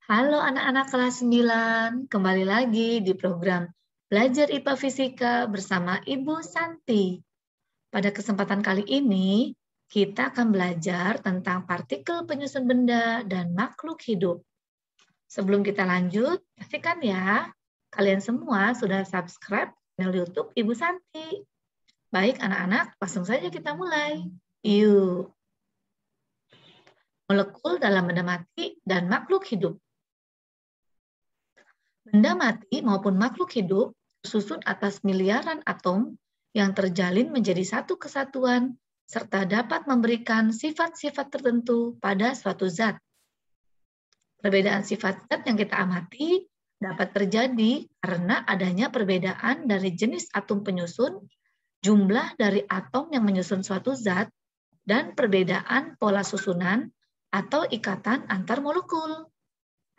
Halo anak-anak kelas 9, kembali lagi di program Belajar IPA Fisika bersama Ibu Santi. Pada kesempatan kali ini, kita akan belajar tentang partikel penyusun benda dan makhluk hidup. Sebelum kita lanjut, pastikan ya, kalian semua sudah subscribe channel YouTube Ibu Santi. Baik anak-anak, langsung saja kita mulai. Yuk. Molekul dalam benda mati dan makhluk hidup. Benda mati maupun makhluk hidup tersusun atas miliaran atom yang terjalin menjadi satu kesatuan serta dapat memberikan sifat-sifat tertentu pada suatu zat. Perbedaan sifat zat yang kita amati dapat terjadi karena adanya perbedaan dari jenis atom penyusun, jumlah dari atom yang menyusun suatu zat, dan perbedaan pola susunan atau ikatan antar molekul.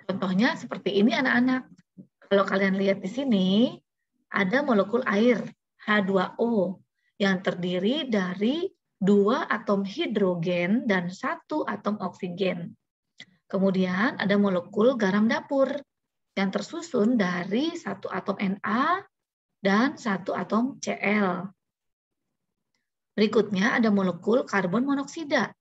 Contohnya seperti ini anak-anak. Kalau kalian lihat di sini, ada molekul air, H2O, yang terdiri dari 2 atom hidrogen dan 1 atom oksigen. Kemudian ada molekul garam dapur, yang tersusun dari 1 atom Na dan 1 atom Cl. Berikutnya ada molekul karbon monoksida,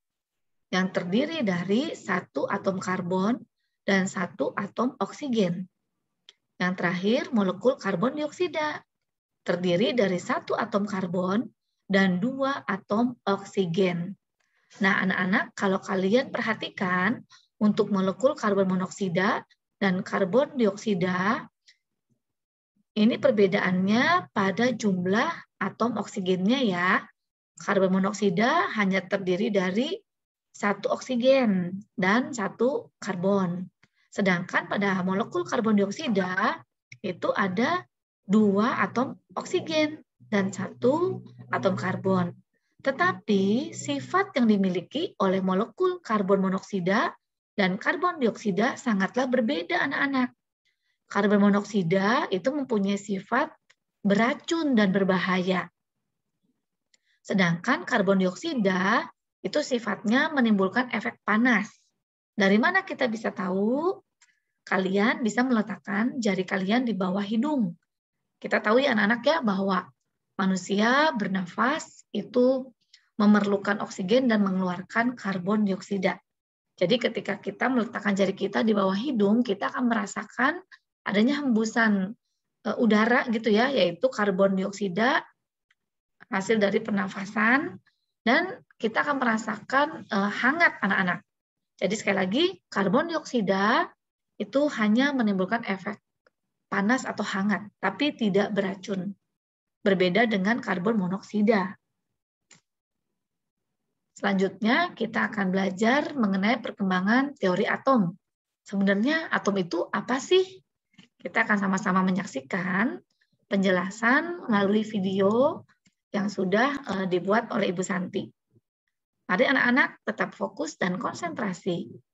yang terdiri dari 1 atom karbon dan 1 atom oksigen. Yang terakhir, molekul karbon dioksida, terdiri dari 1 atom karbon dan 2 atom oksigen. Nah, anak-anak, kalau kalian perhatikan, untuk molekul karbon monoksida dan karbon dioksida, ini perbedaannya pada jumlah atom oksigennya ya. Karbon monoksida hanya terdiri dari 1 oksigen dan 1 karbon. Sedangkan pada molekul karbon dioksida itu ada 2 atom oksigen dan 1 atom karbon. Tetapi sifat yang dimiliki oleh molekul karbon monoksida dan karbon dioksida sangatlah berbeda anak-anak. Karbon monoksida itu mempunyai sifat beracun dan berbahaya. Sedangkan karbon dioksida itu sifatnya menimbulkan efek panas. Dari mana kita bisa tahu? Kalian bisa meletakkan jari kalian di bawah hidung. Kita tahu ya anak-anak ya bahwa manusia bernafas itu memerlukan oksigen dan mengeluarkan karbon dioksida. Jadi ketika kita meletakkan jari kita di bawah hidung, kita akan merasakan adanya hembusan udara gitu ya, yaitu karbon dioksida hasil dari pernafasan, dan kita akan merasakan hangat anak-anak. Jadi sekali lagi, karbon dioksida itu hanya menimbulkan efek panas atau hangat, tapi tidak beracun. Berbeda dengan karbon monoksida. Selanjutnya, kita akan belajar mengenai perkembangan teori atom. Sebenarnya atom itu apa sih? Kita akan sama-sama menyaksikan penjelasan melalui video yang sudah dibuat oleh Ibu Santi. Mari anak-anak tetap fokus dan konsentrasi.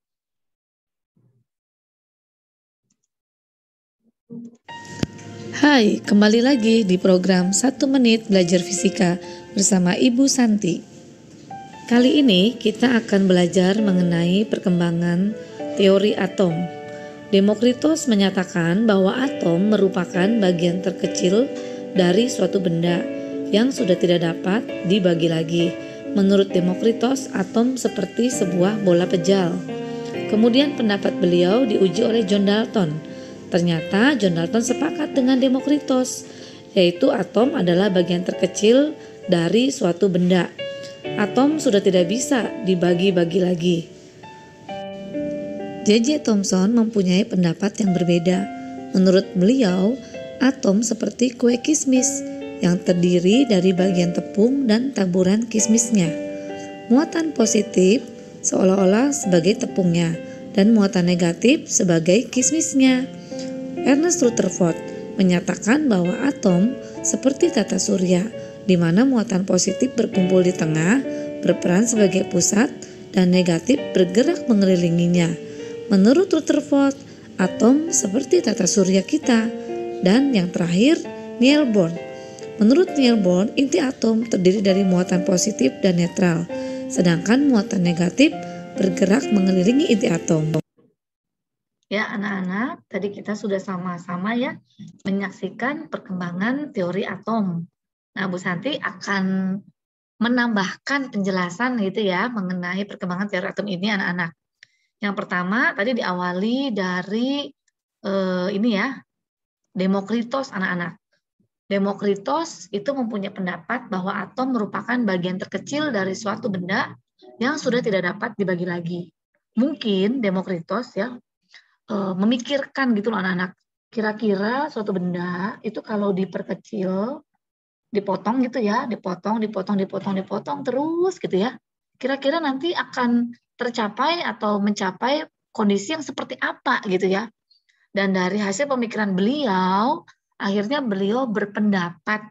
Hai, kembali lagi di program 1 Menit Belajar Fisika bersama Ibu Santi. Kali ini kita akan belajar mengenai perkembangan teori atom. Demokritos menyatakan bahwa atom merupakan bagian terkecil dari suatu benda yang sudah tidak dapat dibagi lagi. Menurut Demokritos, atom seperti sebuah bola pejal. Kemudian pendapat beliau diuji oleh John Dalton. Ternyata John Dalton sepakat dengan Demokritos, yaitu atom adalah bagian terkecil dari suatu benda. Atom sudah tidak bisa dibagi-bagi lagi. J.J. Thomson mempunyai pendapat yang berbeda. Menurut beliau, atom seperti kue kismis yang terdiri dari bagian tepung dan taburan kismisnya. Muatan positif seolah-olah sebagai tepungnya dan muatan negatif sebagai kismisnya. Ernest Rutherford menyatakan bahwa atom seperti tata surya, di mana muatan positif berkumpul di tengah, berperan sebagai pusat, dan negatif bergerak mengelilinginya. Menurut Rutherford, atom seperti tata surya kita. Dan yang terakhir, Niels Bohr. Menurut Niels Bohr, inti atom terdiri dari muatan positif dan netral, sedangkan muatan negatif bergerak mengelilingi inti atom. Ya, anak-anak, tadi kita sudah sama-sama ya menyaksikan perkembangan teori atom. Nah, Bu Santi akan menambahkan penjelasan gitu ya mengenai perkembangan teori atom ini anak-anak. Yang pertama tadi diawali dari ini ya, Demokritos anak-anak. Demokritos itu mempunyai pendapat bahwa atom merupakan bagian terkecil dari suatu benda yang sudah tidak dapat dibagi lagi. Mungkin Demokritos ya memikirkan gitu loh anak-anak. Kira-kira suatu benda itu kalau diperkecil, dipotong gitu ya, dipotong terus gitu ya. Kira-kira nanti akan tercapai atau mencapai kondisi yang seperti apa gitu ya. Dan dari hasil pemikiran beliau, akhirnya beliau berpendapat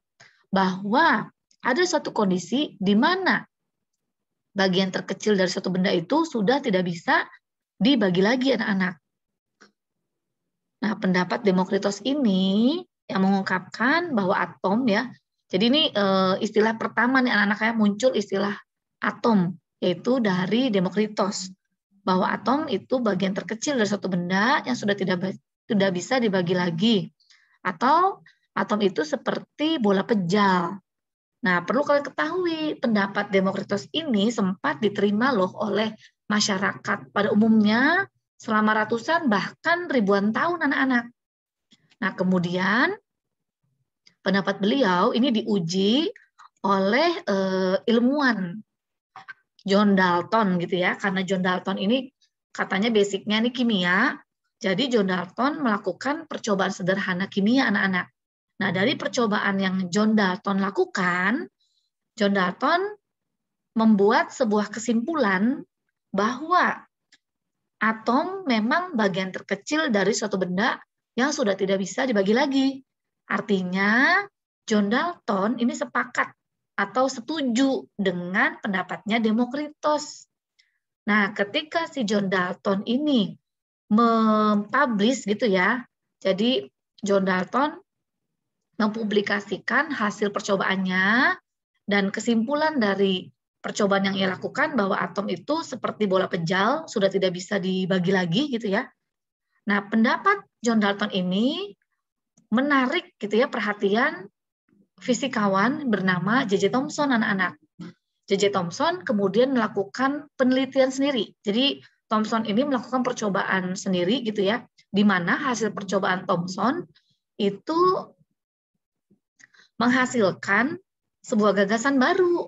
bahwa ada suatu kondisi di mana bagian terkecil dari suatu benda itu sudah tidak bisa dibagi lagi anak-anak. Nah, pendapat Demokritos ini yang mengungkapkan bahwa atom ya, jadi ini istilah pertama nih anak-anak ya muncul istilah atom, yaitu dari Demokritos. Bahwa atom itu bagian terkecil dari suatu benda yang sudah tidak bisa dibagi lagi. Atau atom itu seperti bola pejal. Nah, perlu kalian ketahui, pendapat Demokritos ini sempat diterima loh oleh masyarakat pada umumnya selama ratusan bahkan ribuan tahun anak-anak. Nah, kemudian pendapat beliau ini diuji oleh ilmuwan John Dalton gitu ya, karena John Dalton ini katanya basicnya ini kimia, jadi John Dalton melakukan percobaan sederhana kimia anak-anak. Nah, dari percobaan yang John Dalton lakukan, John Dalton membuat sebuah kesimpulan bahwa atom memang bagian terkecil dari suatu benda yang sudah tidak bisa dibagi lagi. Artinya, John Dalton ini sepakat atau setuju dengan pendapatnya Demokritos. Nah, ketika si John Dalton ini mempublish gitu ya, jadi John Dalton mempublikasikan hasil percobaannya dan kesimpulan dari percobaan yang ia lakukan bahwa atom itu seperti bola pejal, sudah tidak bisa dibagi lagi gitu ya. Nah, pendapat John Dalton ini menarik gitu ya perhatian fisikawan bernama J.J. Thomson anak-anak. J.J. Thomson kemudian melakukan penelitian sendiri. Jadi Thomson ini melakukan percobaan sendiri gitu ya, di mana hasil percobaan Thomson itu menghasilkan sebuah gagasan baru,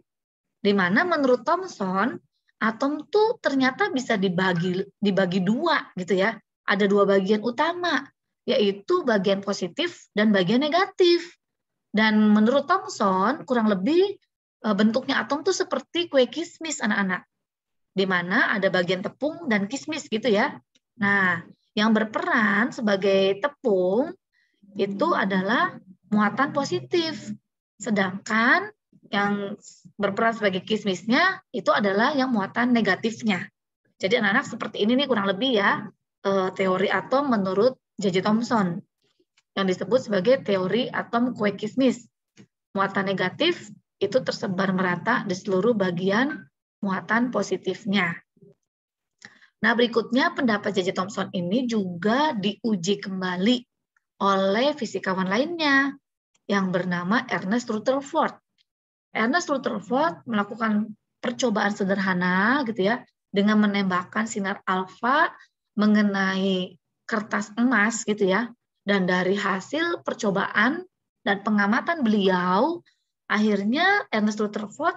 di mana menurut Thomson atom tuh ternyata bisa dibagi dua gitu ya. Ada dua bagian utama, yaitu bagian positif dan bagian negatif. Dan menurut Thomson, kurang lebih bentuknya atom tuh seperti kue kismis anak-anak, di mana ada bagian tepung dan kismis gitu ya. Nah, yang berperan sebagai tepung itu adalah muatan positif, sedangkan yang berperan sebagai kismisnya itu adalah yang muatan negatifnya. Jadi anak-anak seperti ini nih kurang lebih ya teori atom menurut J.J. Thomson yang disebut sebagai teori atom kue kismis. Muatan negatif itu tersebar merata di seluruh bagian muatan positifnya. Nah, berikutnya pendapat J.J. Thomson ini juga diuji kembali oleh fisikawan lainnya yang bernama Ernest Rutherford. Ernest Rutherford melakukan percobaan sederhana gitu ya dengan menembakkan sinar alfa mengenai kertas emas gitu ya. Dan dari hasil percobaan dan pengamatan beliau, akhirnya Ernest Rutherford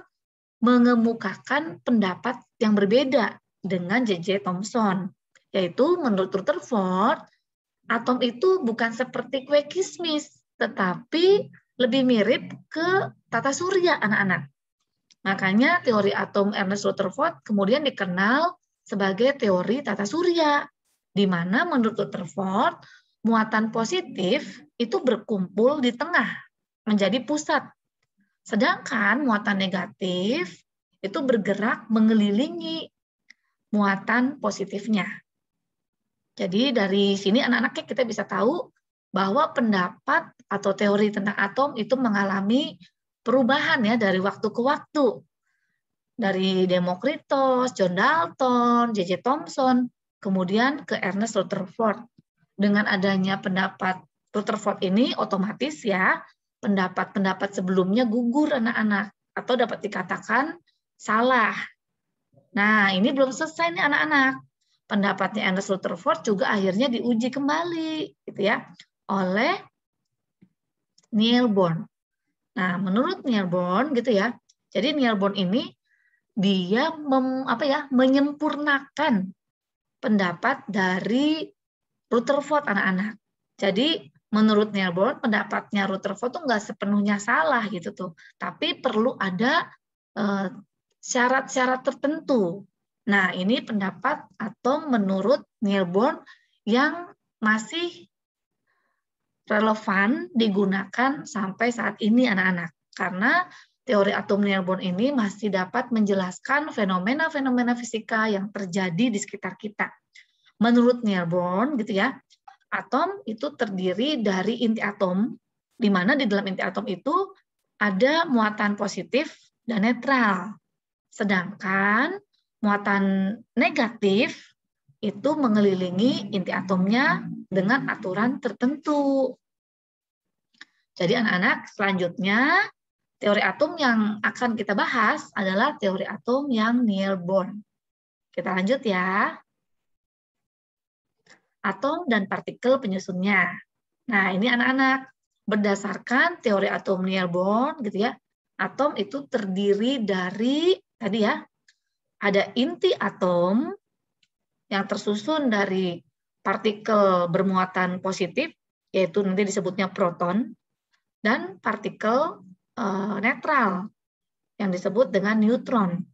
mengemukakan pendapat yang berbeda dengan J.J. Thomson. Yaitu menurut Rutherford, atom itu bukan seperti kue kismis, tetapi lebih mirip ke tata surya anak-anak. Makanya teori atom Ernest Rutherford kemudian dikenal sebagai teori tata surya, di mana menurut Rutherford, muatan positif itu berkumpul di tengah, menjadi pusat. Sedangkan muatan negatif itu bergerak mengelilingi muatan positifnya. Jadi dari sini anak-anaknya kita bisa tahu bahwa pendapat atau teori tentang atom itu mengalami perubahan ya dari waktu ke waktu. Dari Demokritos, John Dalton, J.J. Thomson, kemudian ke Ernest Rutherford. Dengan adanya pendapat Rutherford ini, otomatis ya, pendapat-pendapat sebelumnya gugur anak-anak, atau dapat dikatakan salah. Nah, ini belum selesai nih anak-anak. Pendapatnya Ernest Rutherford juga akhirnya diuji kembali gitu ya oleh Niels Bohr. Nah, menurut Niels Bohr gitu ya. Jadi Niels Bohr ini dia menyempurnakan pendapat dari Rutherford anak-anak. Jadi menurut Niels Bohr pendapatnya Rutherford tuh nggak sepenuhnya salah gitu tuh, tapi perlu ada syarat-syarat tertentu. Nah, ini pendapat atom menurut Niels Bohr yang masih relevan digunakan sampai saat ini anak-anak. Karena teori atom Niels Bohr ini masih dapat menjelaskan fenomena-fenomena fisika yang terjadi di sekitar kita. Menurut Niels Bohr gitu ya, atom itu terdiri dari inti atom, di mana di dalam inti atom itu ada muatan positif dan netral. Sedangkan muatan negatif itu mengelilingi inti atomnya dengan aturan tertentu. Jadi anak-anak, selanjutnya teori atom yang akan kita bahas adalah teori atom yang Niels Bohr. Kita lanjut ya. Atom dan partikel penyusunnya. Nah, ini anak-anak, berdasarkan teori atom Niels Bohr gitu ya, atom itu terdiri dari tadi ya, ada inti atom yang tersusun dari partikel bermuatan positif, yaitu nanti disebutnya proton, dan partikel netral yang disebut dengan neutron.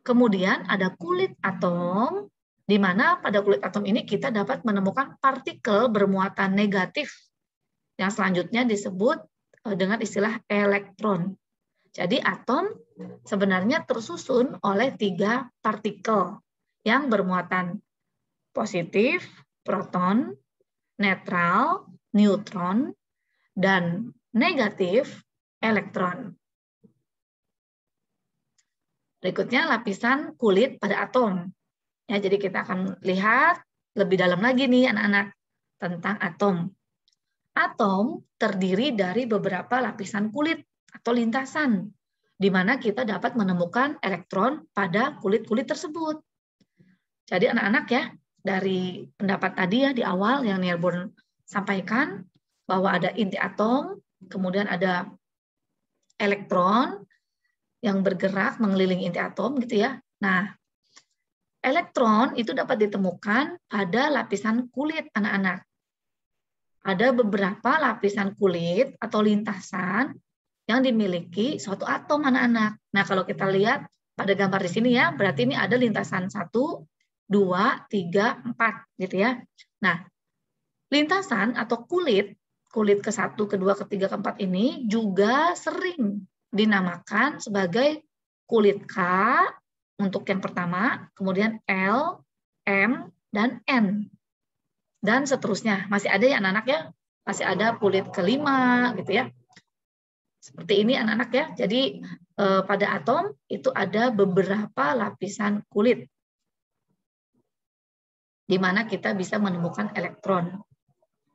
Kemudian ada kulit atom, di mana pada kulit atom ini kita dapat menemukan partikel bermuatan negatif yang selanjutnya disebut dengan istilah elektron. Jadi atom sebenarnya tersusun oleh 3 partikel yang bermuatan positif, proton, netral, neutron, dan negatif, elektron. Berikutnya lapisan kulit pada atom. Ya, jadi kita akan lihat lebih dalam lagi nih anak-anak tentang atom. Atom terdiri dari beberapa lapisan kulit atau lintasan, di mana kita dapat menemukan elektron pada kulit-kulit tersebut. Jadi anak-anak ya, dari pendapat tadi ya di awal yang Niels Bohr sampaikan, bahwa ada inti atom, kemudian ada elektron yang bergerak mengelilingi inti atom gitu ya. Nah, elektron itu dapat ditemukan pada lapisan kulit anak-anak. Ada beberapa lapisan kulit atau lintasan yang dimiliki suatu atom anak-anak. Nah, kalau kita lihat pada gambar di sini ya, berarti ini ada lintasan 1, 2, 3, 4 gitu ya. Nah, lintasan atau kulit ke-1, ke-2, ke-3, ke-4 ini juga sering dinamakan sebagai kulit K untuk yang pertama, kemudian L, M, dan N. Dan seterusnya. Masih ada ya anak-anak ya? Masih ada kulit ke-5 gitu ya. Seperti ini anak-anak ya. Jadi pada atom itu ada beberapa lapisan kulit di mana kita bisa menemukan elektron.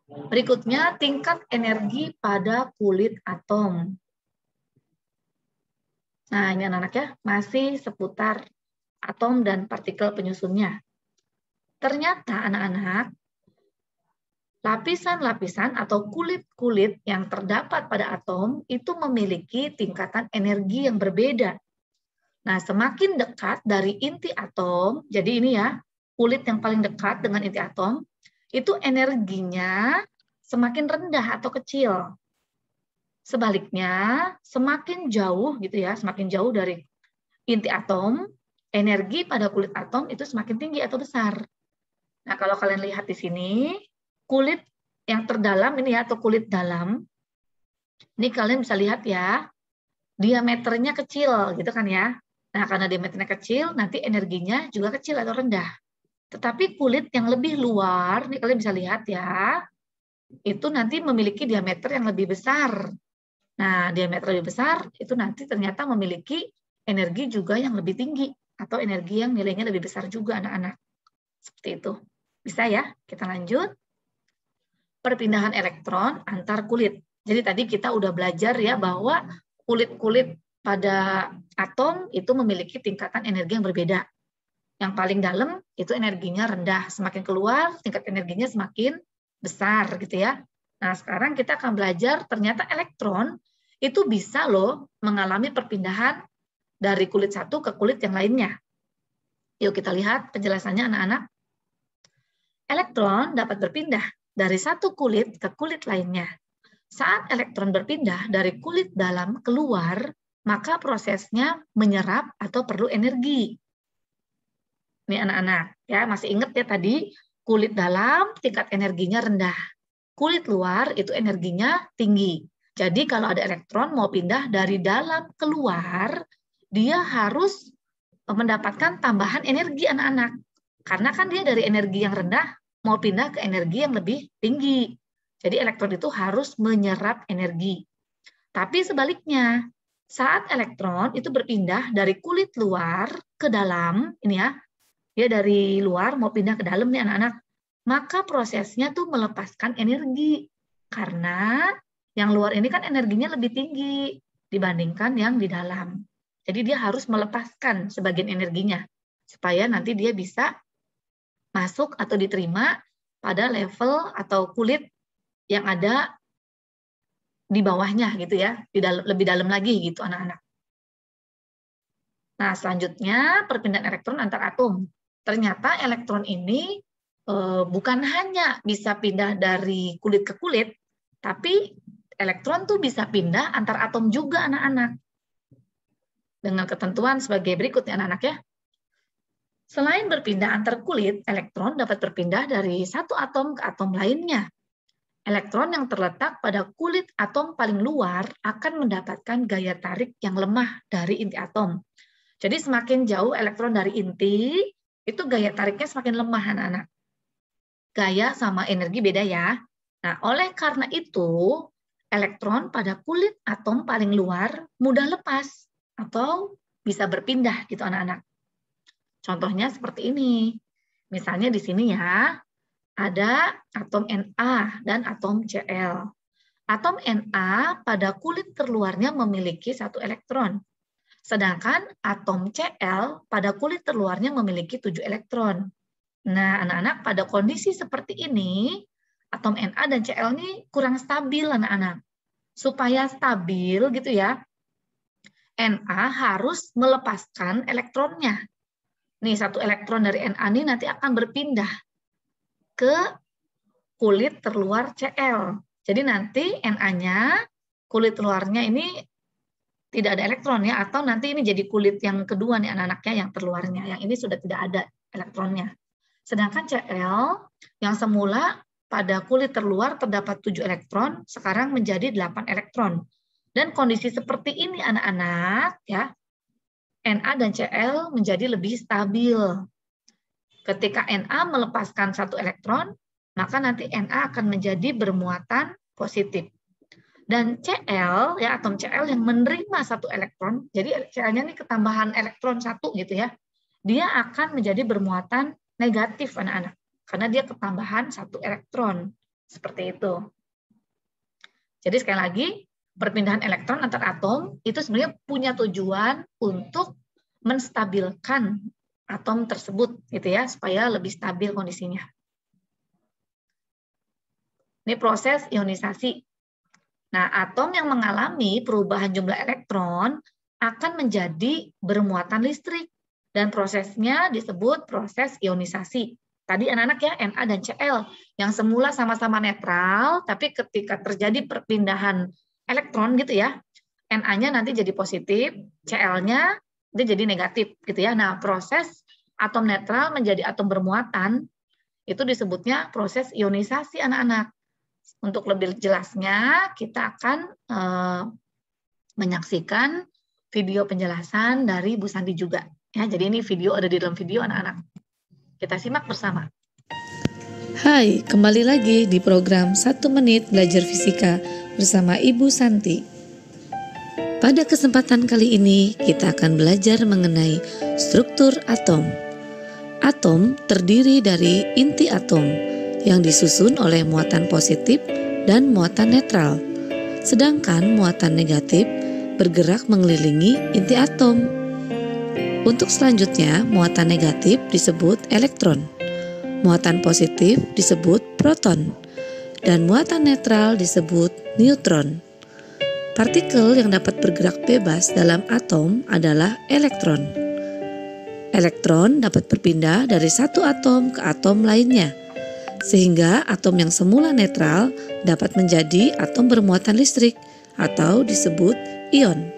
Berikutnya tingkat energi pada kulit atom. Nah, ini anak-anak ya, masih seputar atom dan partikel penyusunnya. Ternyata anak-anak, lapisan-lapisan atau kulit-kulit yang terdapat pada atom itu memiliki tingkatan energi yang berbeda. Nah, semakin dekat dari inti atom, jadi ini ya, kulit yang paling dekat dengan inti atom, itu energinya semakin rendah atau kecil. Sebaliknya, semakin jauh gitu ya, semakin jauh dari inti atom, energi pada kulit atom itu semakin tinggi atau besar. Nah, kalau kalian lihat di sini, kulit yang terdalam ini ya, atau kulit dalam, ini kalian bisa lihat ya, diameternya kecil gitu kan ya. Nah, karena diameternya kecil, nanti energinya juga kecil atau rendah. Tetapi kulit yang lebih luar, nih kalian bisa lihat ya, itu nanti memiliki diameter yang lebih besar. Nah, diameter lebih besar itu nanti ternyata memiliki energi juga yang lebih tinggi, atau energi yang nilainya lebih besar juga anak-anak. Seperti itu. Bisa ya? Kita lanjut. Perpindahan elektron antar kulit. Jadi tadi kita udah belajar ya bahwa kulit-kulit pada atom itu memiliki tingkatan energi yang berbeda. Yang paling dalam itu energinya rendah, semakin keluar tingkat energinya semakin besar gitu ya. Nah, sekarang kita akan belajar ternyata elektron itu bisa loh mengalami perpindahan dari kulit satu ke kulit yang lainnya. Yuk kita lihat penjelasannya anak-anak. Elektron dapat berpindah dari satu kulit ke kulit lainnya. Saat elektron berpindah dari kulit dalam keluar, maka prosesnya menyerap atau perlu energi. Ini anak-anak, ya masih ingat ya tadi, kulit dalam tingkat energinya rendah. Kulit luar itu energinya tinggi. Jadi kalau ada elektron mau pindah dari dalam keluar, dia harus mendapatkan tambahan energi anak-anak. Karena kan dia dari energi yang rendah mau pindah ke energi yang lebih tinggi. Jadi elektron itu harus menyerap energi. Tapi sebaliknya, saat elektron itu berpindah dari kulit luar ke dalam, ini ya, dia dari luar mau pindah ke dalam nih anak-anak, maka prosesnya tuh melepaskan energi. Karena yang luar ini kan energinya lebih tinggi dibandingkan yang di dalam. Jadi dia harus melepaskan sebagian energinya, supaya nanti dia bisa masuk atau diterima pada level atau kulit yang ada di bawahnya gitu ya, lebih dalam lagi gitu anak-anak. Nah, selanjutnya perpindahan elektron antar atom. Ternyata elektron ini bukan hanya bisa pindah dari kulit ke kulit, tapi elektron tuh bisa pindah antar atom juga anak-anak. Dengan ketentuan sebagai berikut ya anak-anak ya. Selain berpindah antar kulit, elektron dapat berpindah dari satu atom ke atom lainnya. Elektron yang terletak pada kulit atom paling luar akan mendapatkan gaya tarik yang lemah dari inti atom. Jadi semakin jauh elektron dari inti, itu gaya tariknya semakin lemah anak-anak. Gaya sama energi beda ya. Nah, oleh karena itu, elektron pada kulit atom paling luar mudah lepas atau bisa berpindah gitu anak-anak. Contohnya seperti ini. Misalnya di sini ya, ada atom Na dan atom Cl. Atom Na pada kulit terluarnya memiliki 1 elektron. Sedangkan atom Cl pada kulit terluarnya memiliki 7 elektron. Nah, anak-anak pada kondisi seperti ini, atom Na dan Cl ini kurang stabil anak-anak. Supaya stabil gitu ya, Na harus melepaskan elektronnya. Nih, 1 elektron dari Na ini nanti akan berpindah ke kulit terluar Cl. Jadi nanti Na-nya, kulit luarnya ini tidak ada elektron ya, atau nanti ini jadi kulit yang kedua nih anak-anaknya yang terluarnya. Yang ini sudah tidak ada elektronnya. Sedangkan Cl yang semula pada kulit terluar terdapat 7 elektron, sekarang menjadi 8 elektron. Dan kondisi seperti ini anak-anak ya, Na dan Cl menjadi lebih stabil. Ketika Na melepaskan 1 elektron, maka nanti Na akan menjadi bermuatan positif. Dan Cl, ya atom Cl yang menerima 1 elektron, jadi Cl-nya ini ketambahan elektron 1 gitu ya, dia akan menjadi bermuatan negatif anak-anak, karena dia ketambahan 1 elektron. Seperti itu. Jadi sekali lagi, perpindahan elektron antar atom itu sebenarnya punya tujuan untuk menstabilkan atom tersebut gitu ya, supaya lebih stabil kondisinya. Ini proses ionisasi. Nah, atom yang mengalami perubahan jumlah elektron akan menjadi bermuatan listrik dan prosesnya disebut proses ionisasi. Tadi anak-anak ya, Na dan Cl yang semula sama-sama netral, tapi ketika terjadi perpindahan elektron gitu ya, Na-nya nanti jadi positif, Cl-nya dia jadi negatif gitu ya. Nah, proses atom netral menjadi atom bermuatan itu disebutnya proses ionisasi anak-anak. Untuk lebih jelasnya kita akan menyaksikan video penjelasan dari Bu Sandi juga. Ya, jadi ini video ada di dalam video anak-anak. Kita simak bersama. Hai, kembali lagi di program 1 Menit Belajar Fisika bersama Ibu Santi. Pada kesempatan kali ini, kita akan belajar mengenai struktur atom. Atom terdiri dari inti atom yang disusun oleh muatan positif dan muatan netral, sedangkan muatan negatif bergerak mengelilingi inti atom. Untuk selanjutnya, muatan negatif disebut elektron, muatan positif disebut proton, dan muatan netral disebut neutron. Partikel yang dapat bergerak bebas dalam atom adalah elektron. Elektron dapat berpindah dari satu atom ke atom lainnya, sehingga atom yang semula netral dapat menjadi atom bermuatan listrik atau disebut ion.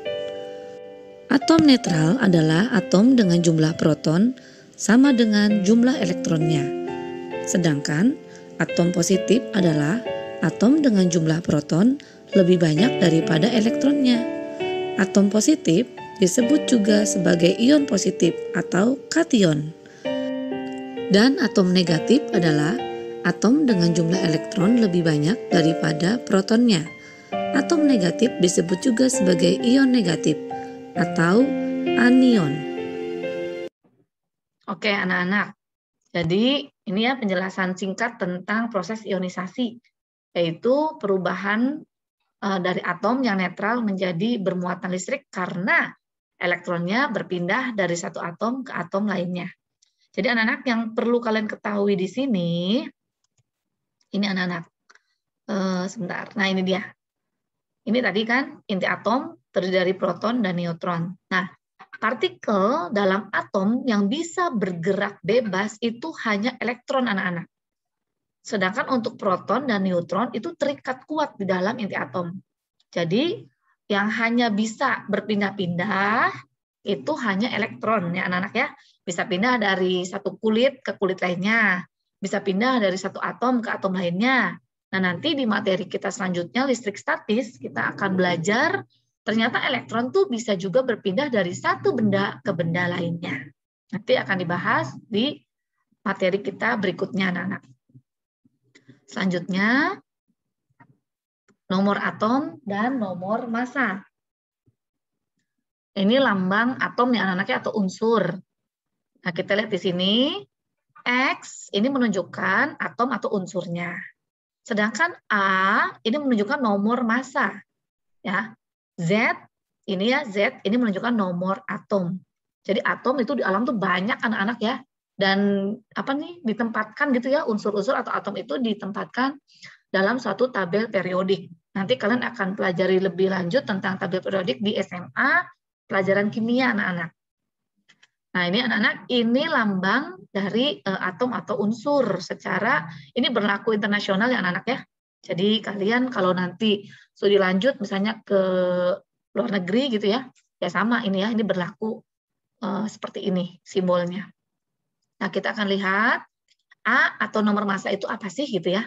Atom netral adalah atom dengan jumlah proton sama dengan jumlah elektronnya. Sedangkan atom positif adalah atom dengan jumlah proton lebih banyak daripada elektronnya. Atom positif disebut juga sebagai ion positif atau kation. Dan atom negatif adalah atom dengan jumlah elektron lebih banyak daripada protonnya. Atom negatif disebut juga sebagai ion negatif atau anion. Oke anak-anak, jadi ini ya penjelasan singkat tentang proses ionisasi, yaitu perubahan dari atom yang netral menjadi bermuatan listrik karena elektronnya berpindah dari satu atom ke atom lainnya. Jadi anak-anak yang perlu kalian ketahui di sini, ini anak-anak, sebentar, nah ini dia. Ini tadi kan inti atom terdiri dari proton dan neutron. Nah, partikel dalam atom yang bisa bergerak bebas itu hanya elektron anak-anak. Sedangkan untuk proton dan neutron itu terikat kuat di dalam inti atom. Jadi yang hanya bisa berpindah-pindah itu hanya elektron ya anak-anak ya. Bisa pindah dari satu kulit ke kulit lainnya. Bisa pindah dari satu atom ke atom lainnya. Nah nanti di materi kita selanjutnya listrik statis kita akan belajar ternyata elektron tuh bisa juga berpindah dari satu benda ke benda lainnya. Nanti akan dibahas di materi kita berikutnya anak-anak. Selanjutnya nomor atom dan nomor massa. Ini lambang atom ya anak-anaknya atau unsur. Nah, kita lihat di sini X ini menunjukkan atom atau unsurnya. Sedangkan A ini menunjukkan nomor massa. Ya. Z ini ya Z ini menunjukkan nomor atom. Jadi atom itu di alam tuh banyak anak-anak ya. Dan apa nih ditempatkan gitu ya unsur-unsur atau atom itu ditempatkan dalam suatu tabel periodik. Nanti kalian akan pelajari lebih lanjut tentang tabel periodik di SMA pelajaran kimia anak-anak. Nah ini anak-anak ini lambang dari atom atau unsur secara ini berlaku internasional ya anak-anak ya. Jadi kalian kalau nanti studi lanjut misalnya ke luar negeri gitu ya, ya sama ini ya ini berlaku seperti ini simbolnya. Nah kita akan lihat A atau nomor massa itu apa sih gitu ya.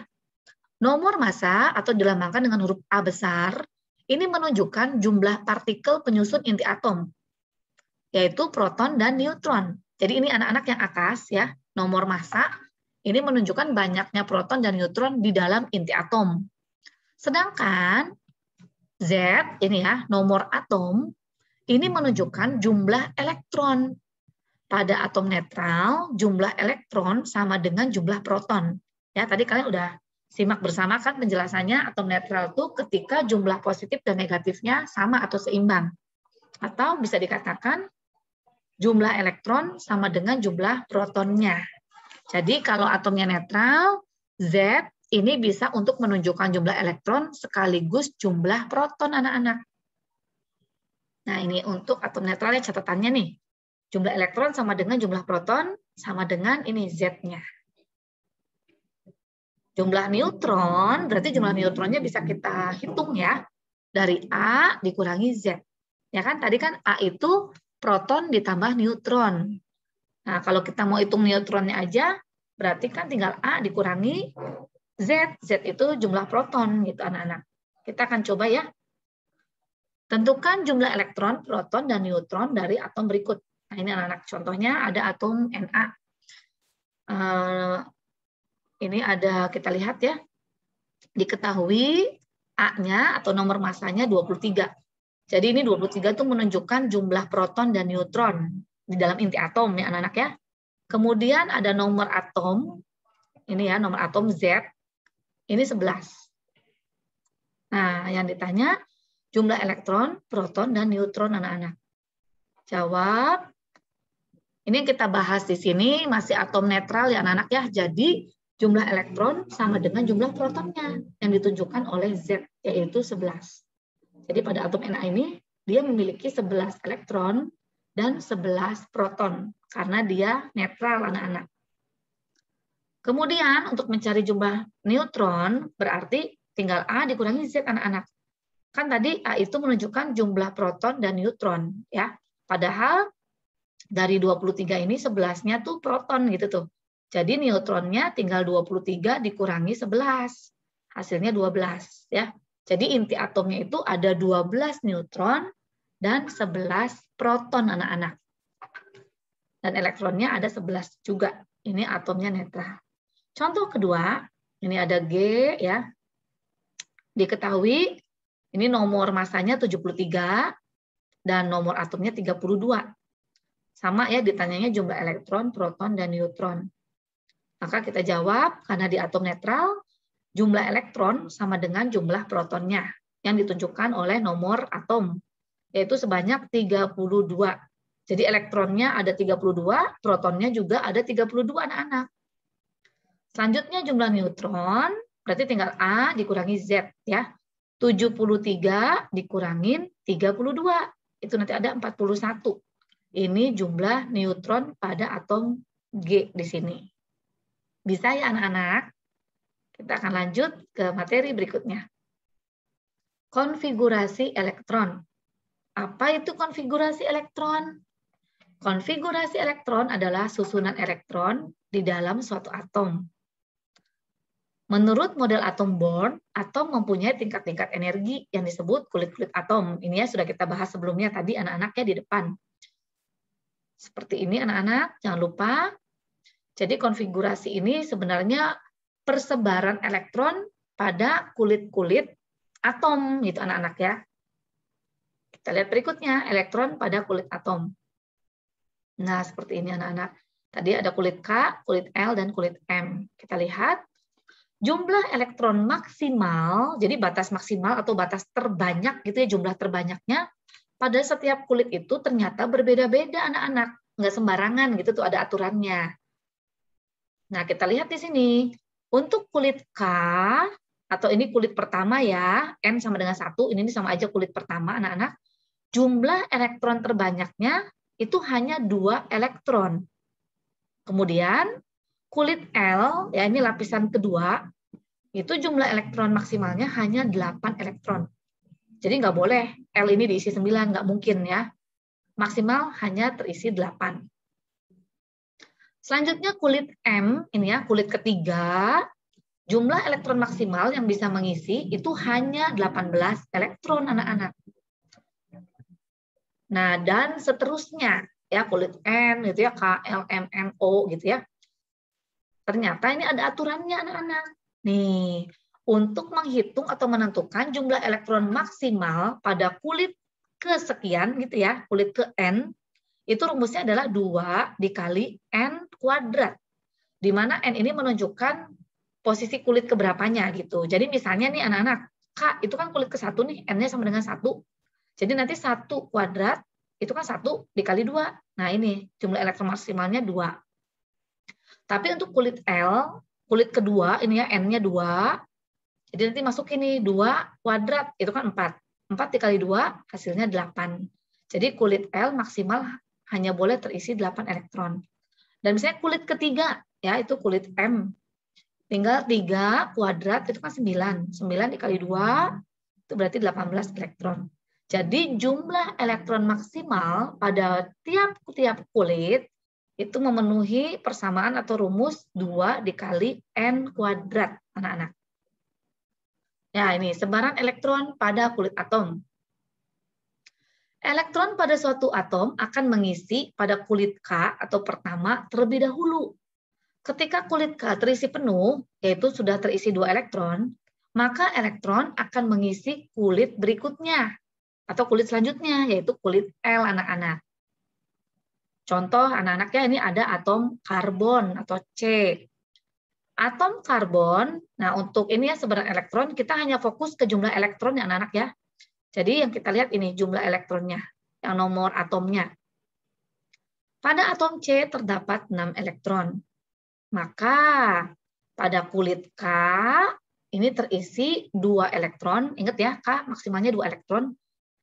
Nomor massa atau dilambangkan dengan huruf A besar, ini menunjukkan jumlah partikel penyusun inti atom, yaitu proton dan neutron. Jadi ini anak-anak yang atas ya, nomor massa, ini menunjukkan banyaknya proton dan neutron di dalam inti atom. Sedangkan Z, ini ya, nomor atom, ini menunjukkan jumlah elektron. Pada atom netral, jumlah elektron sama dengan jumlah proton. Ya, tadi kalian udah simak bersama kan penjelasannya atom netral itu ketika jumlah positif dan negatifnya sama atau seimbang. Atau bisa dikatakan jumlah elektron sama dengan jumlah protonnya. Jadi kalau atomnya netral, Z ini bisa untuk menunjukkan jumlah elektron sekaligus jumlah proton anak-anak. Nah ini untuk atom netralnya catatannya nih. Jumlah elektron sama dengan jumlah proton sama dengan ini Z-nya. Jumlah neutron, berarti jumlah neutronnya bisa kita hitung ya. Dari A dikurangi Z. Ya kan, tadi kan A itu proton ditambah neutron. Nah, kalau kita mau hitung neutronnya aja, berarti kan tinggal A dikurangi Z. Z itu jumlah proton gitu anak-anak. Kita akan coba ya. Tentukan jumlah elektron, proton, dan neutron dari atom berikut. Nah, ini anak-anak contohnya ada atom Na. Ini ada kita lihat ya. Diketahui A-nya atau nomor massanya 23. Jadi ini 23 itu menunjukkan jumlah proton dan neutron di dalam inti atom ya anak-anak ya. Kemudian ada nomor atom, ini ya nomor atom Z, ini 11. Nah, yang ditanya jumlah elektron, proton, dan neutron anak-anak. Jawab. Ini yang kita bahas di sini masih atom netral ya anak-anak ya. Jadi jumlah elektron sama dengan jumlah protonnya yang ditunjukkan oleh Z, yaitu 11. Jadi pada atom Na ini dia memiliki 11 elektron dan 11 proton karena dia netral anak-anak. Kemudian untuk mencari jumlah neutron berarti tinggal A dikurangi Z anak-anak. Kan tadi A itu menunjukkan jumlah proton dan neutron ya. Padahal dari 23 ini 11-nya tuh proton gitu tuh. Jadi neutronnya tinggal 23 dikurangi 11. Hasilnya 12 ya. Jadi inti atomnya itu ada 12 neutron dan 11 proton anak-anak. Dan elektronnya ada 11 juga. Ini atomnya netral. Contoh kedua, ini ada G ya. Diketahui ini nomor masanya 73 dan nomor atomnya 32. Sama ya ditanyanya jumlah elektron, proton, dan neutron. Maka kita jawab karena di atom netral jumlah elektron sama dengan jumlah protonnya yang ditunjukkan oleh nomor atom yaitu sebanyak 32. Jadi elektronnya ada 32, protonnya juga ada 32 anak-anak. Selanjutnya jumlah neutron, berarti tinggal A dikurangi Z ya. 73 dikurangin 32, itu nanti ada 41. Ini jumlah neutron pada atom G di sini. Bisa ya anak-anak? Kita akan lanjut ke materi berikutnya. Konfigurasi elektron. Apa itu konfigurasi elektron? Konfigurasi elektron adalah susunan elektron di dalam suatu atom. Menurut model atom Born, atom mempunyai tingkat-tingkat energi yang disebut kulit-kulit atom. Ini ya sudah kita bahas sebelumnya tadi anak-anaknya di depan. Seperti ini anak-anak, jangan lupa. Jadi konfigurasi ini sebenarnya persebaran elektron pada kulit-kulit atom gitu anak-anak ya. Kita lihat berikutnya, elektron pada kulit atom. Nah, seperti ini anak-anak. Tadi ada kulit K, kulit L, dan kulit M. Kita lihat. Jumlah elektron maksimal, jadi batas maksimal atau batas terbanyak gitu ya, jumlah terbanyaknya pada setiap kulit itu ternyata berbeda-beda anak-anak. Nggak sembarangan gitu tuh ada aturannya. Nah, kita lihat di sini. Untuk kulit K, atau ini kulit pertama ya, N sama dengan 1, ini sama aja kulit pertama anak-anak. Jumlah elektron terbanyaknya itu hanya 2 elektron. Kemudian kulit L, ya ini lapisan kedua, itu jumlah elektron maksimalnya hanya 8 elektron. Jadi nggak boleh L ini diisi 9, nggak mungkin ya. Maksimal hanya terisi 8. Selanjutnya kulit M, ini ya kulit ketiga, jumlah elektron maksimal yang bisa mengisi itu hanya 18 elektron anak-anak. Nah, dan seterusnya ya kulit N gitu ya, K, L, M, N, O gitu ya. Ternyata ini ada aturannya anak-anak. Nih, untuk menghitung atau menentukan jumlah elektron maksimal pada kulit kesekian gitu ya, kulit ke N, itu rumusnya adalah 2 dikali N kuadrat. Di mana N ini menunjukkan posisi kulit keberapanya gitu. Jadi misalnya nih anak-anak, K itu kan kulit ke-1 nih, N-nya sama dengan 1. Jadi nanti 1 kuadrat itu kan 1 dikali 2. Nah ini jumlah elektron maksimalnya 2. Tapi untuk kulit L, kulit kedua, ini ya N-nya 2. Jadi nanti masuk ini 2 kuadrat, itu kan 4. 4 dikali 2, hasilnya 8. Jadi kulit L maksimal hanya boleh terisi 8 elektron. Dan misalnya kulit ketiga, ya itu kulit M. Tinggal 3 kuadrat, itu kan 9. 9 dikali 2, itu berarti 18 elektron. Jadi jumlah elektron maksimal pada tiap-tiap kulit itu memenuhi persamaan atau rumus 2 dikali N kuadrat, anak-anak. Ya, ini sebaran elektron pada kulit atom. Elektron pada suatu atom akan mengisi pada kulit K atau pertama terlebih dahulu. Ketika kulit K terisi penuh, yaitu sudah terisi 2 elektron, maka elektron akan mengisi kulit berikutnya atau kulit selanjutnya, yaitu kulit L, anak-anak. Contoh anak-anak ya, ini ada atom karbon atau C. Atom karbon, nah untuk ini ya sebaran elektron, kita hanya fokus ke jumlah elektron ya anak-anak ya. Jadi yang kita lihat ini jumlah elektronnya, yang nomor atomnya. Pada atom C terdapat 6 elektron. Maka pada kulit K ini terisi 2 elektron. Ingat ya, K maksimalnya 2 elektron.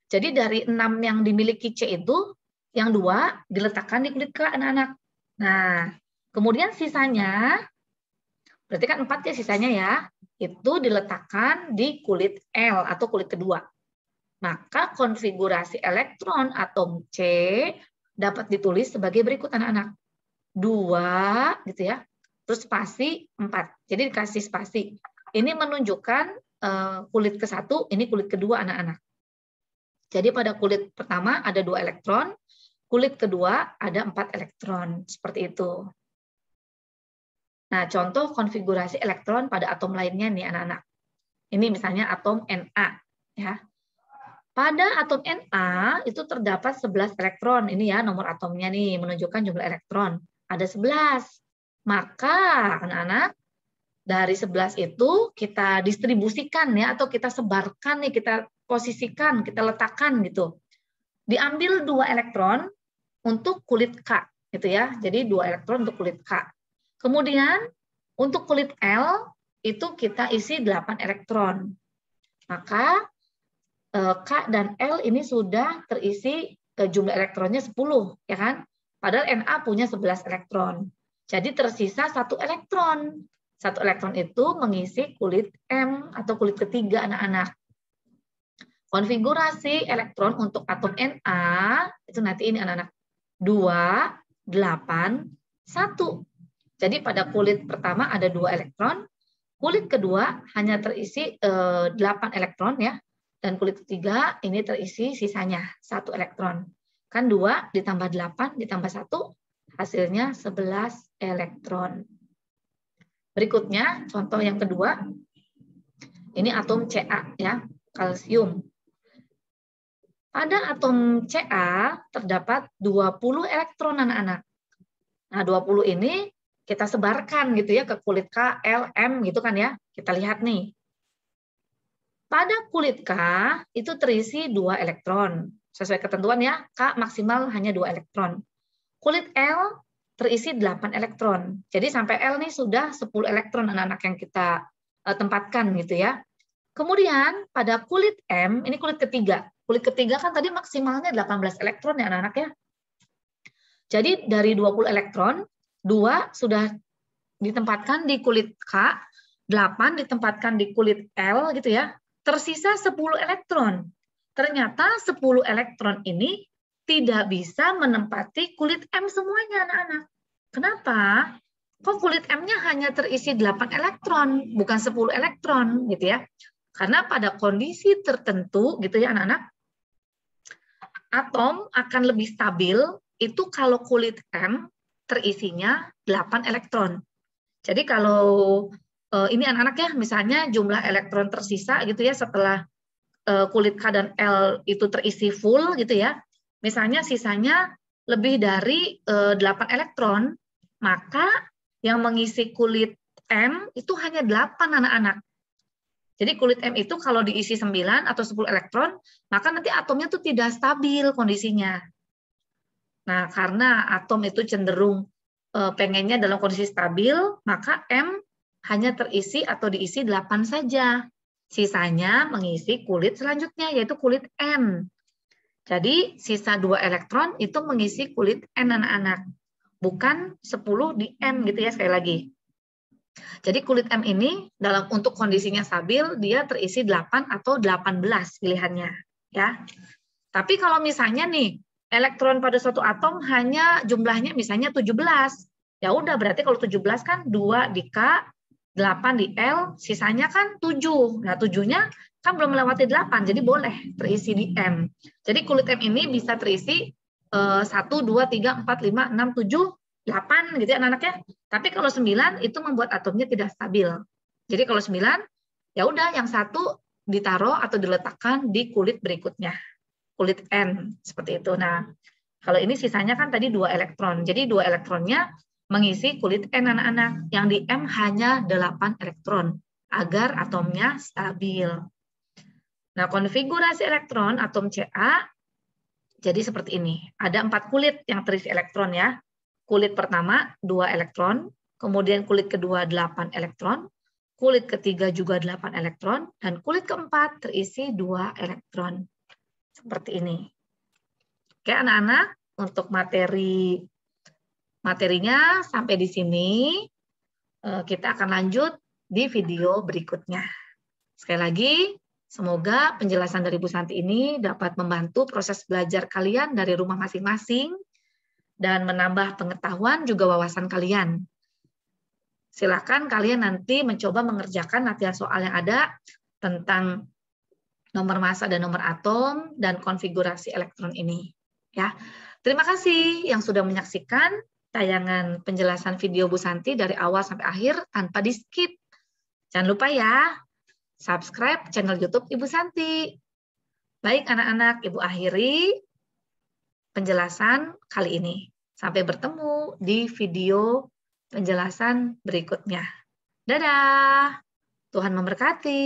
Jadi dari 6 yang dimiliki C itu, yang 2 diletakkan di kulit K anak-anak. Nah, kemudian sisanya, berarti kan 4 ya sisanya ya, itu diletakkan di kulit L atau kulit kedua. Maka konfigurasi elektron atom C dapat ditulis sebagai berikut anak-anak. 2 gitu ya, terus spasi 4. Jadi dikasih spasi. Ini menunjukkan kulit ke-1, ini kulit kedua anak-anak. Jadi pada kulit pertama ada 2 elektron, kulit kedua ada 4 elektron. Seperti itu. Nah, contoh konfigurasi elektron pada atom lainnya nih anak-anak. Ini misalnya atom Na. Ya. Pada atom Na itu terdapat 11 elektron. Ini ya nomor atomnya nih, menunjukkan jumlah elektron. Ada 11. Maka anak-anak, dari 11 itu kita distribusikan ya, atau kita sebarkan nih, kita posisikan, kita letakkan gitu. Diambil 2 elektron untuk kulit K gitu ya. Jadi 2 elektron untuk kulit K. Kemudian untuk kulit L itu kita isi 8 elektron. Maka K dan L ini sudah terisi jumlah elektronnya 10, ya kan? Padahal Na punya 11 elektron. Jadi tersisa 1 elektron. 1 elektron itu mengisi kulit M atau kulit ketiga anak-anak. Konfigurasi elektron untuk atom Na, itu nanti ini anak-anak. 2, 8, 1. Jadi pada kulit pertama ada 2 elektron, kulit kedua hanya terisi 8 elektron ya. Dan kulit ketiga ini terisi sisanya 1 elektron. Kan 2 ditambah 8 ditambah 1 hasilnya 11 elektron. Berikutnya contoh yang kedua. Ini atom Ca ya, kalsium. Pada atom Ca terdapat 20 elektron anak-anak. Nah, 20 ini kita sebarkan gitu ya ke kulit K, L, M gitu kan ya. Kita lihat nih. Pada kulit K itu terisi 2 elektron. Sesuai ketentuan ya, K maksimal hanya 2 elektron. Kulit L terisi 8 elektron. Jadi sampai L nih sudah 10 elektron anak-anak yang kita tempatkan gitu ya. Kemudian pada kulit M, ini kulit ketiga. Kulit ketiga kan tadi maksimalnya 18 elektron ya anak-anak ya. Jadi dari 20 elektron, 2 sudah ditempatkan di kulit K, 8 ditempatkan di kulit L gitu ya. Tersisa 10 elektron. Ternyata 10 elektron ini tidak bisa menempati kulit M semuanya, anak-anak. Kenapa? Kok kulit M-nya hanya terisi 8 elektron, bukan 10 elektron, gitu ya. Karena pada kondisi tertentu, gitu ya, anak-anak, atom akan lebih stabil, itu kalau kulit M terisinya 8 elektron. Jadi kalau ini anak-anak ya, misalnya jumlah elektron tersisa gitu ya setelah kulit K dan L itu terisi full gitu ya. Misalnya sisanya lebih dari 8 elektron, maka yang mengisi kulit M itu hanya 8 anak-anak. Jadi kulit M itu kalau diisi 9 atau 10 elektron, maka nanti atomnya tuh tidak stabil kondisinya. Nah, karena atom itu cenderung pengennya dalam kondisi stabil, maka M hanya terisi atau diisi 8 saja. Sisanya mengisi kulit selanjutnya, yaitu kulit N. Jadi sisa 2 elektron itu mengisi kulit N anak-anak. Bukan 10 di M gitu ya sekali lagi. Jadi kulit M ini untuk kondisinya stabil, dia terisi 8 atau 18 pilihannya. Ya. Tapi kalau misalnya nih, elektron pada suatu atom hanya jumlahnya misalnya 17. Ya udah berarti kalau 17 kan 2 di K, 8 di L, sisanya kan 7. Nah, 7-nya kan belum melewati 8, jadi boleh terisi di M. Jadi kulit M ini bisa terisi 1, 2, 3, 4, 5, 6, 7, 8 gitu ya anak-anaknya. Tapi kalau 9 itu membuat atomnya tidak stabil. Jadi kalau 9, ya udah yang 1 ditaruh atau diletakkan di kulit berikutnya. Kulit N, seperti itu. Nah, Kalau ini sisanya kan tadi 2 elektron. Jadi 2 elektronnya mengisi kulit N anak-anak. Yang di M hanya 8 elektron agar atomnya stabil. Nah, konfigurasi elektron atom Ca jadi seperti ini. Ada 4 kulit yang terisi elektron ya. Kulit pertama 2 elektron, kemudian kulit kedua 8 elektron, kulit ketiga juga 8 elektron, dan kulit keempat terisi 2 elektron. Seperti ini. Oke anak-anak, untuk materinya sampai di sini. Kita akan lanjut di video berikutnya. Sekali lagi, semoga penjelasan dari Bu Santi ini dapat membantu proses belajar kalian dari rumah masing-masing dan menambah pengetahuan juga wawasan kalian. Silakan kalian nanti mencoba mengerjakan latihan soal yang ada tentang nomor massa dan nomor atom dan konfigurasi elektron ini. Ya, terima kasih yang sudah menyaksikan tayangan penjelasan video Bu Santi dari awal sampai akhir tanpa di-skip. Jangan lupa ya, subscribe channel YouTube Ibu Santi. Baik anak-anak, Ibu akhiri penjelasan kali ini. Sampai bertemu di video penjelasan berikutnya. Dadah, Tuhan memberkati.